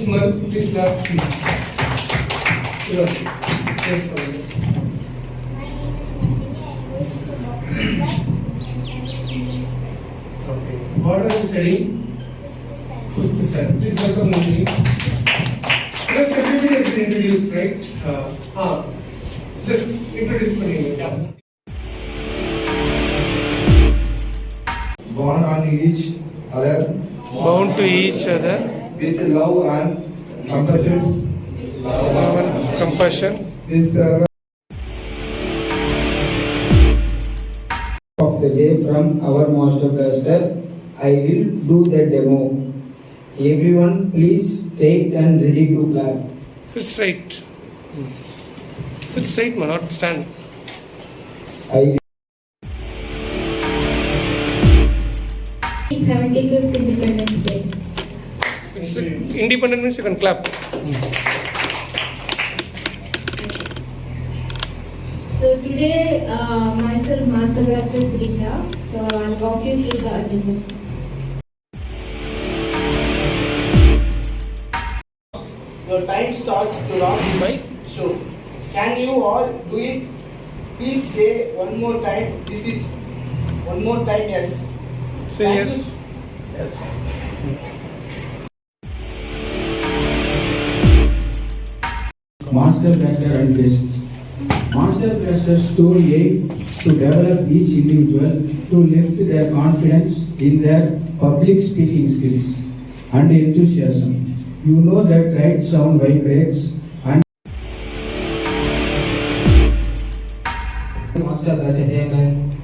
smile, please laugh. Sure. Yes, okay. What are you studying? Fifth standard. Please welcome Nandini. Plus, everybody has been introduced, right? Just introduce my name. Born on each other Bound to each other, with love and compassion. love and compassion. This servant of the day from our master blaster. I will do the demo. Everyone please take and ready to clap. Sit straight. Sit straight, man, not stand. I 75th Independence Day. Independent means you can clap. So today, myself, Master Blaster Sirisha. So I'll walk you through the agenda. Your time starts to rock Right? show. Can you all do it? Please say one more time. This is one more time. Yes. Say Thank yes. you. Master Blaster and Guest. Master Blaster's sole aim to develop each individual to lift their confidence in their public speaking skills and enthusiasm. You know that right sound vibrates and Master Blaster Amen.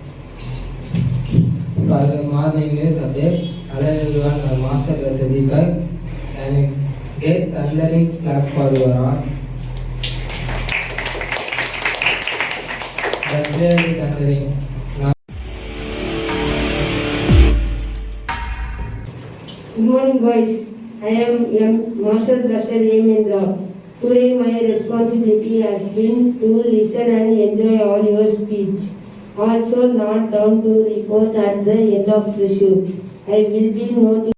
My name is Abhay. Hello everyone, I'm Master Blaster Deepak. Can I get thundering clap for your art? That's really thundering. Good morning, guys. I am Master Blaster Yemendra. Today, my responsibility has been to listen and enjoy all your speech. Also, not down to report at the end of the show. I will be noting.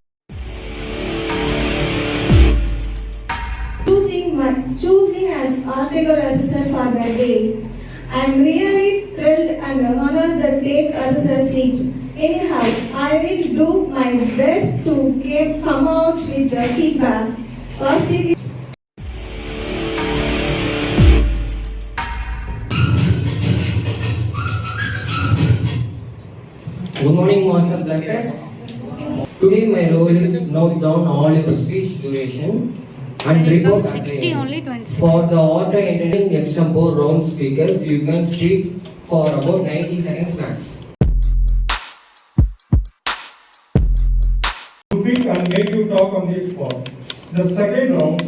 Choosing as article assessor for the day. I'm really thrilled and honored to take assessor seat. Anyhow, I will do my best to come out with the feedback. Positive. Good morning, Master Blasters. Today my role is note down all your speech duration and report again. For the auto entering extempo round speakers, you can speak for about 90 seconds max. To pick and make you talk on the spot. The second round,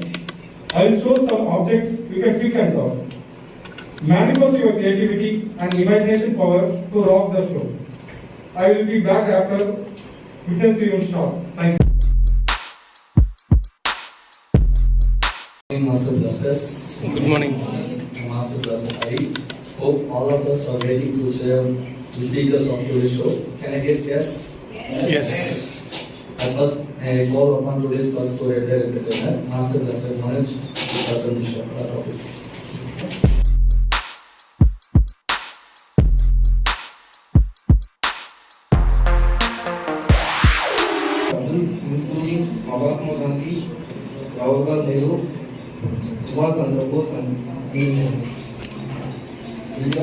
I will show some objects you can pick and talk. Manifest your creativity and imagination power to rock the show. I will be back after 15 seconds short. Thank you. Master Blasters. Good morning. Master Blaster. I hope all of us are ready to serve the speakers of today's show. Can I get yes? Yes. I call upon today's first co-editor, Master Blaster Manoj, to present the topic. Including Mahatma Gandhi, Jawaharlal Nehru, Subhash Chandra Bose and India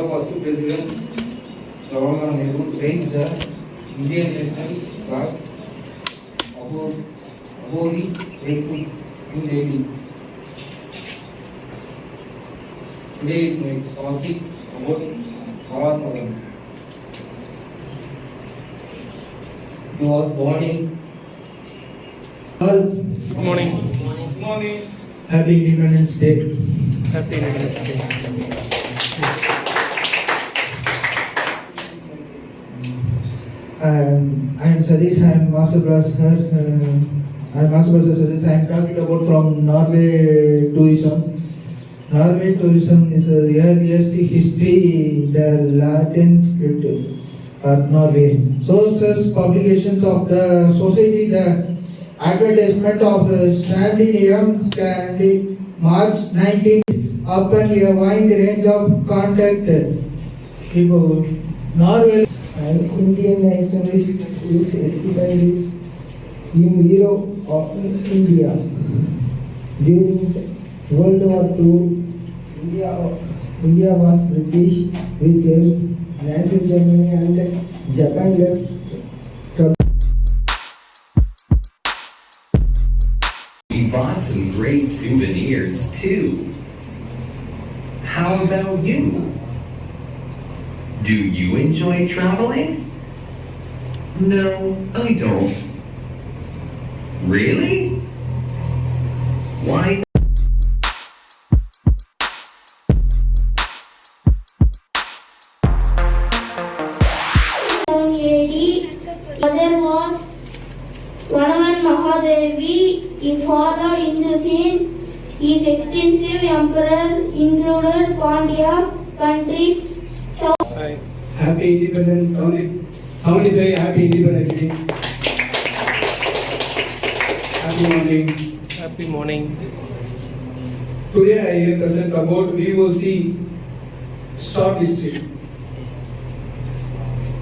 first president Jawaharlal Nehru raised the Indian national flag above the 8 foot in Delhi. Today is my topic about Mahatma Gandhi. He was born in Good morning. Good morning. Happy Independence Day. Happy Independence Day. I am Sadish. I am Master Blaster. I am Master Blaster Sadish. I am talking about from Norway tourism. Norway tourism is the earliest history in the Latin script of Norway. Sources, publications of the society, the advertisement of Standinium Stanley March 19 upon a wide range of contact. People, Norway. An Indian nationalist whose independence in hero of India. During World War II, India was British with help. Nazi Germany and Japan left. We bought some great souvenirs too. How about you? Do you enjoy traveling? No, I don't. Really? Why? There was Vanavan Mahadevi, he followed in the scene. His extensive emperor included Pandya countries. Hi. Happy Independence, 75 Happy Independence Day. Happy morning. Happy morning. Today I will present about VOC stock history.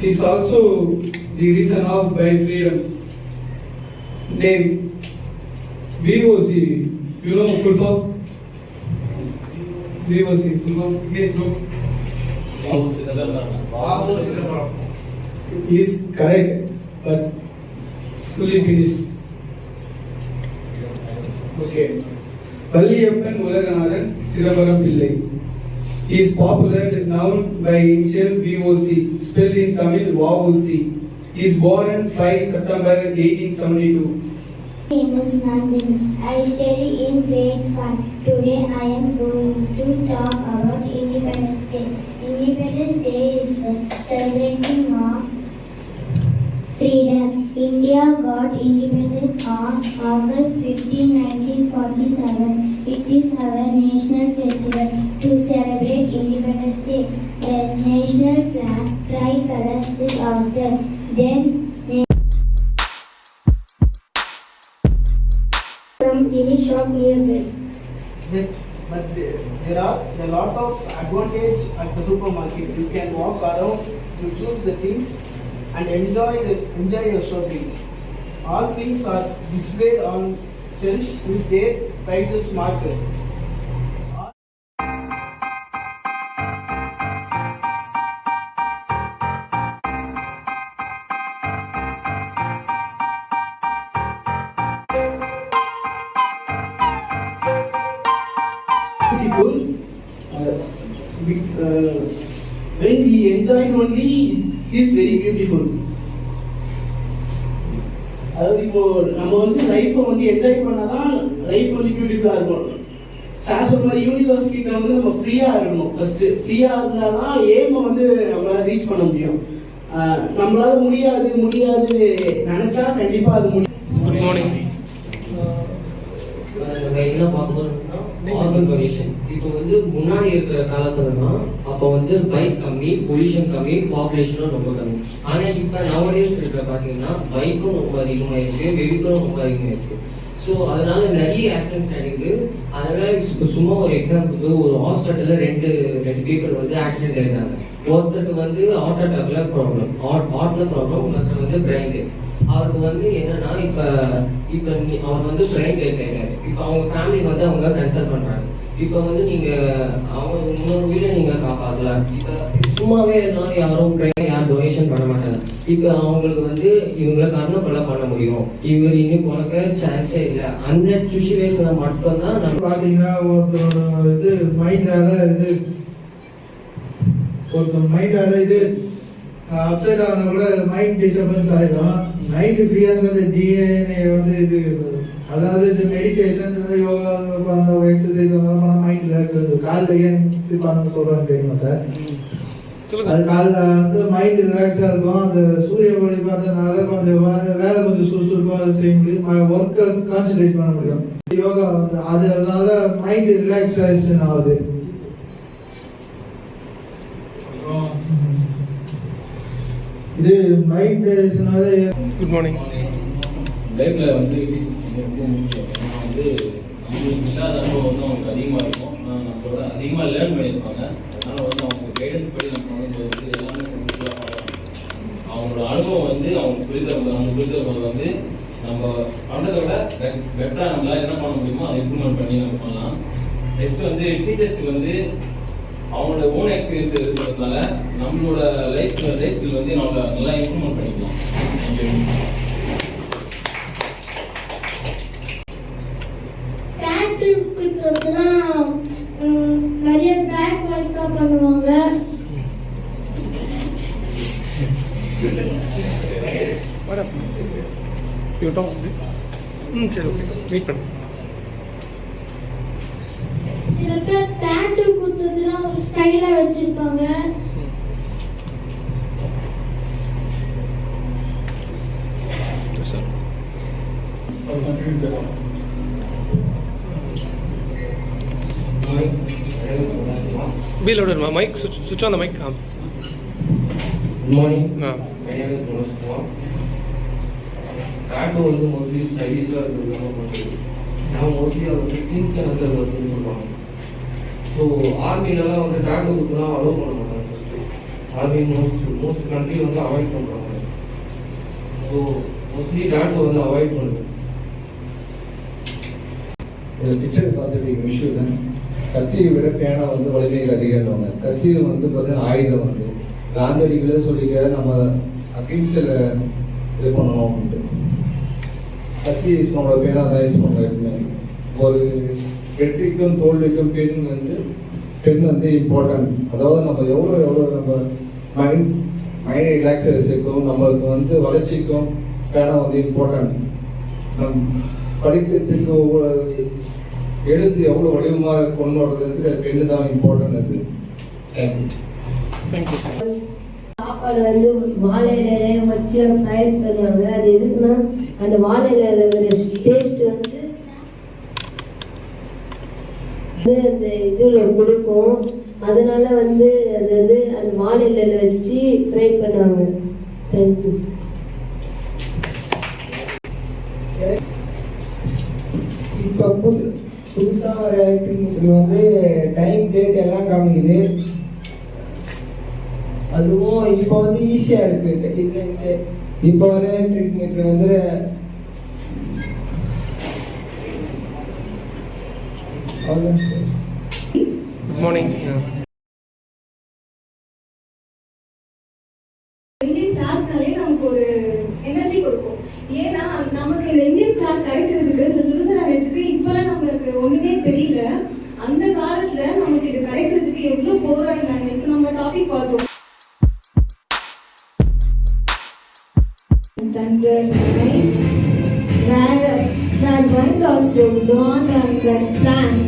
It is also the reason of by freedom. Name VOC. You know full form? VOC full form. Yes, no. Is correct, but fully finished. Okay. Valliyappan Ulaganathan Sidambaram Pillai is popular known by initial VOC, spelled in Tamil VOC. He is born 5 September 1872. My name is Nandini. I study in grade 5. Today I am going to talk about Independence Day. Independence Day is the celebrating of freedom. India got independence on August 15, 1947. It is our national festival to celebrate Independence Day. The national flag, tricolor, is hoisted. Then from any shop nearby. But there are a lot of advantage at the supermarket. You can walk around, you choose the things and enjoy your shopping. All things are displayed on shelves with their prices marked. Beautiful. When we enjoy it only, it is very beautiful. அதாவது இப்போ நம்ம வந்து லைஃப்பை வந்து enjoy பண்ணாதான் life வந்து பியூட்டிஃபுல்லாக இருக்கும். சார் சொன்ன மாதிரி யூனிவர்சிட்டியில வந்து நம்ம ஃப்ரீயாக இருக்கணும். ஃபர்ஸ்ட் ஃப்ரீயாக இருந்தாதான் எய்மை வந்து நம்மளால ரீச் பண்ண முடியும். நம்மளால முடியாது நினைச்சா கண்டிப்பாக அது முடியும். Good morning. நம்ம என்ன பார்க்க போறோம்னா ஆர்கன் டொனேஷன். இப்போ வந்து முன்னாடி இருக்கிற காலத்துலதான் அப்போ வந்து பைக் கம்மி, பொல்யூஷன் கம்மி, பாப்புலேஷனும் ரொம்ப கம்மி. ஆனா இப்போ நவடேஸ் இருக்கிற பாத்தீங்கன்னா பைக்கும் ரொம்ப அதிகமா இருக்கு, வெஹிக்கிளும் ரொம்ப அதிகமா இருக்கு. ஸோ அதனால நிறைய ஆக்சிடென்ட்ஸ் நடக்குது. அதனால சும்மா ஒரு எக்ஸாம்பிளுக்கு ஒரு ஹாஸ்பிட்டல்ல ரெண்டு பீப்புள் வந்து ஆக்சிடென்ட் இருந்தாங்க. ஒருத்தருக்கு வந்து ஹார்ட் அட்டாக்ல ப்ராப்ளம், ஹார்ட்ல ப்ராப்ளம், ஒருத்தருக்கு வந்து பிரெயின் டெத். அவருக்கு வந்து என்னன்னா இப்ப அவர் வந்து பிரெயின் டெத் ஆயிட்டாரு. இப்ப அவங்க ஃபேமிலி வந்து அவங்க கன்சல்ட் பண்றாங்க. இப்ப வந்து நீங்க அவங்க 300 உயிரை நீங்க காப்பாத்தலாம். இப்ப சும்மாவே எல்லாம் யாரும் யாரும் டொனேஷன் பண்ண மாட்டாங்க. இப்ப அவங்களுக்கு வந்து இவங்களை கண்ணு கொலை பண்ண முடியும், இவர் இன்னும் கொலைக்க சான்ஸே இல்லை. அந்த சுச்சுவேஷனை மட்டும்தான் நம்ம பாத்தீங்கன்னா ஒருத்தரோட இது மைண்டால இது அப்செட் ஆனா கூட மைண்ட் டிஸ்டர்பன்ஸ் ஆயிடும். மைண்ட் ஃப்ரீயா இருக்கிறது டிஎன்ஏ வந்து இது, அதாவது இந்த மெடிடேஷன், யோகா, அந்த எக்ஸசைஸ் பண்ணா மைண்ட் ரிலாக்ஸ் ஆகுது. காலைல ஏன் பண்ண சொல்றாங்க தெரியுமா சார்? அது காலைல வந்து மைண்ட் ரிலாக்ஸா இருக்கும். அந்த சூரிய ஒளி பார்த்ததுனால கொஞ்சம் வேலை கொஞ்சம் சுறுசுறுப்பாக செய்ய முடியும், ஒர்க்கை கான்சன்ட்ரேட் பண்ண முடியும். யோகா வந்து அதனால மைண்ட் ரிலாக்ஸேஷன் ஆகுது. இது மைண்ட். Good morning. லைஃப்பில் வந்து டீச்சர்ஸ் ரொம்ப முக்கியம். ஏன்னா வந்து நம்மளுக்கு இல்லாத அனுபவம் வந்து அவங்களுக்கு அதிகமாக இருக்கும். ஆனால் நம்மளோட அதிகமாக லேர்ன் பண்ணியிருப்பாங்க. அதனால் வந்து அவங்க கைடன்ஸ் படி நம்ம வந்து எல்லாமே சக்ஸஸ்ஃபுல்லாக பண்ணலாம். அவங்களோட அனுபவம் வந்து அவங்க சொல்லித்தரும்போது வந்து நம்ம பண்ணுறதை விட பெட்டராக நம்மளால் என்ன பண்ண முடியுமோ அதை இம்ப்ரூவ்மெண்ட் பண்ணி நம்ம பண்ணலாம். நெக்ஸ்ட் வந்து டீச்சர்ஸுக்கு வந்து அவங்களோட ஓன் எக்ஸ்பீரியன்ஸ் இருக்கிறதுனால நம்மளோட லைஃப் ஸ்கில் வந்து நம்ம நல்லா இம்ப்ரூவ்மெண்ட் பண்ணிக்கலாம். நிறைய பேக் வாஷ் தான் பண்ணுவாங்க. சரி ஓகே வெயிட் பண்ணு. சில பேர் டேட்டு குத்துறதுலாம் ஒரு ஸ்டைலா வச்சிருப்பாங்க. Sir Be louder, mic. Switch on the mic. Good morning. My name is Manoj Kumar. Tattoo வந்து mostly stylish-ஆ இருக்கிறது பண்ணுறது. நான் மோஸ்ட்லி அதை வந்து ஸ்கின்ஸ் கேன்சர் வருதுன்னு சொல்லுவாங்க. ஸோ ஆர்மிலலாம் வந்து டேட்டூ குத்துலாம் அலோவ் பண்ண மாட்டாங்க. ஃபஸ்ட்டு ஆர்மி மோஸ்ட் கண்ட்ரி வந்து அவாய்ட் பண்ணுறாங்க. ஸோ மோஸ்ட்லி டேட்டூ வந்து அவாய்ட் பண்ணுது. இதில் பிக்சர் பார்த்துருக்கீங்க விஷயம். கத்தியை விட பேனா வந்து வலிமைகள் அதிகம்வாங்க. கத்தி வந்து பார்த்தீங்கன்னா ஆயுதம் வந்து காந்தடிகளே சொல்லிக்க நம்ம அகிம்சையில் இது பண்ணணும் அப்படின்ட்டு கத்தி யூஸ் பண்ணோட பேனா தான் யூஸ் பண்ணுவோம். எப்பவுமே ஒரு வெற்றிக்கும் தோல்விக்கும் பெண் வந்து இம்பார்ட்டன்ட். அதாவது நம்ம எவ்வளோ நம்ம மைண்ட் ரிலாக்ஸேஷனுக்கும் நம்மளுக்கு வந்து வளர்ச்சிக்கும் பேனா வந்து இம்பார்ட்டன்ட். படிக்கிறதுக்கு ஒவ்வொரு எழுத்து எவ்வளோ வடிவமாக கொண்டு வர்றதுக்கு அது பெண்ணு தான் இம்பார்ட்டன்ட். அது தேங்க்யூ சார். சாப்பாடு வந்து வாழை இலையில வச்சு ஃபயர் பண்ணுவாங்க. அது எதுக்குன்னா அந்த வாழை இலையில இருக்கிற டேஸ்ட் வந்து அந்த இதில் கொடுக்கும். அதனால வந்து அது வந்து அந்த வாழை இலையில வச்சு ஃப்ரை பண்ணுவாங்க. தேங்க்யூ. இப்போ புதுசாக வர இது வந்து டைம் டேட் எல்லாம் காமிக்குது. அதுவும் இப்போ வந்து ஈஸியாக இருக்குது. இப்போ வர ட்ரீட்மெண்ட் வந்து குட் மார்னிங். இந்தியன் ஃபிளாக்னாலே நமக்கு ஒரு எனர்ஜி கொடுக்கும். ஏன்னா நமக்கு இந்த இந்தியன் ஃபிளாக் கிடைக்கிறதுக்கு இந்த சுதந்திர தினத்துக்கு இப்பெல்லாம் நம்மளுக்கு ஒண்ணுமே தெரியல. அந்த காலத்துல நமக்கு இது கிடைக்கிறதுக்கு எவ்வளவு போராடினாங்க. இப்போ நம்ம டாபிக் பார்த்தோம். Thunder night, where wind also dawned on that plant.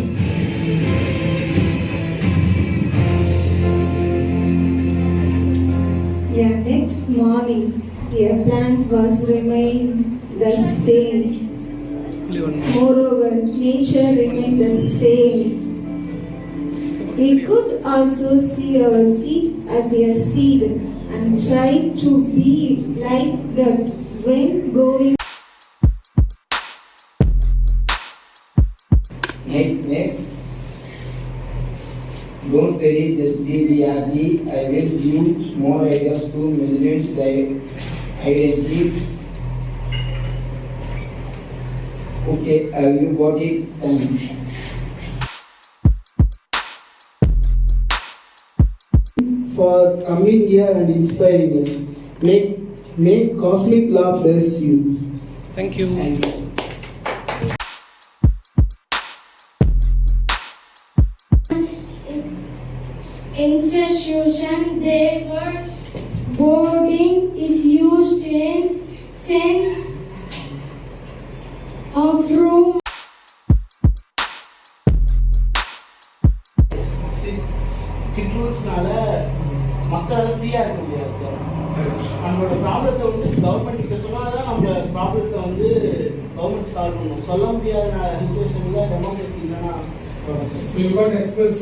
Yeah, next morning, a plant was remained the same. Moreover, nature remained the same. We could also see our seed as a seed and try to be like that when going. Mate, don't worry, just be happy. I will give more ideas to millions their identity. Okay, have you got it? Thanks. For coming here and inspiring us. May Cosmic Love bless you. Thank you. Thank you. Institution, their word boarding is used in sense of room. Strict மக்களால் ஃப்ரீயாக இருக்க முடியாது sir. நம்மளோட ப்ராப்ளத்தை வந்து government கிட்ட சொன்னால் தான் நம்மளோட ப்ராப்ளத்தை வந்து கவர்மெண்ட் சால்வ் பண்ணணும். சொல்ல முடியாத சுச்சுவேஷனில் டெமோக்ரஸி இல்லைன்னா. So you can't express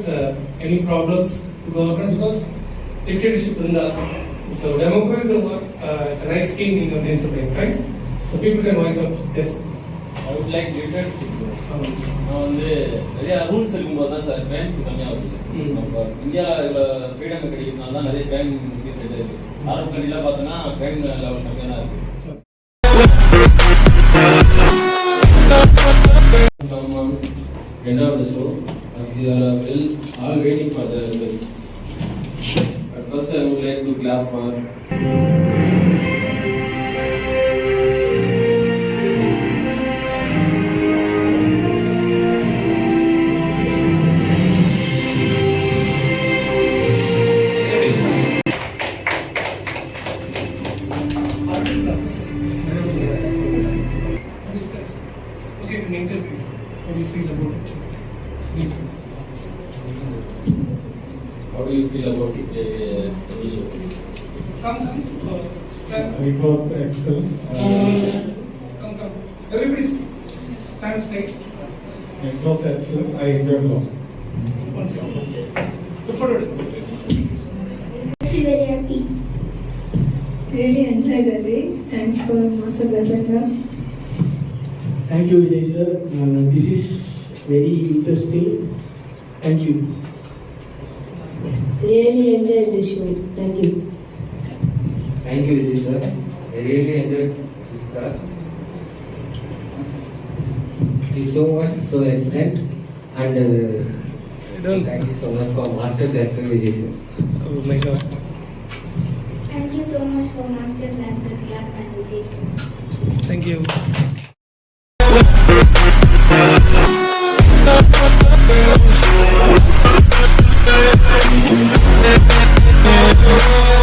any problems to government because dictatorship is not. So democracy is it's a nice scheme in the Indian Supreme, right? So people can voice out. Yes. I would like leadership. நான் வந்து நிறைய rules இருக்கும்போது தான் sir crimes கம்மியாகுது. நம்ம இந்தியாவில் freedom கிடைக்கிறதுனால தான் நிறைய கிரைம் இன்க்ரீஸ் ஆகிட்டு இருக்கு. அரபு கண்ட்ரிலாம் பார்த்தோன்னா கிரைம் லெவல் கம்மியாக தான் இருக்கு. End of the show, as we are all waiting for the results. But first, I would like to clap for. Okay, mental peace. What do you feel about it? How do you feel about it, the show? Come. It was excellent. Come. Everybody stand straight. It was excellent. I enjoyed a lot. One second. Look forward. I feel very happy. Really enjoyed the day. Thanks for Master Placenta. Thank you, Vijay sir. This is very interesting. Thank you. Really enjoyed the show. Thank you. Thank you, Vijay sir. I really enjoyed this class. The show was so excellent, and thank you so much for Master Blaster Vijay sir. Oh my God. Thank you so much for Master Blaster Club and Vijay sir. Thank you. Yeah.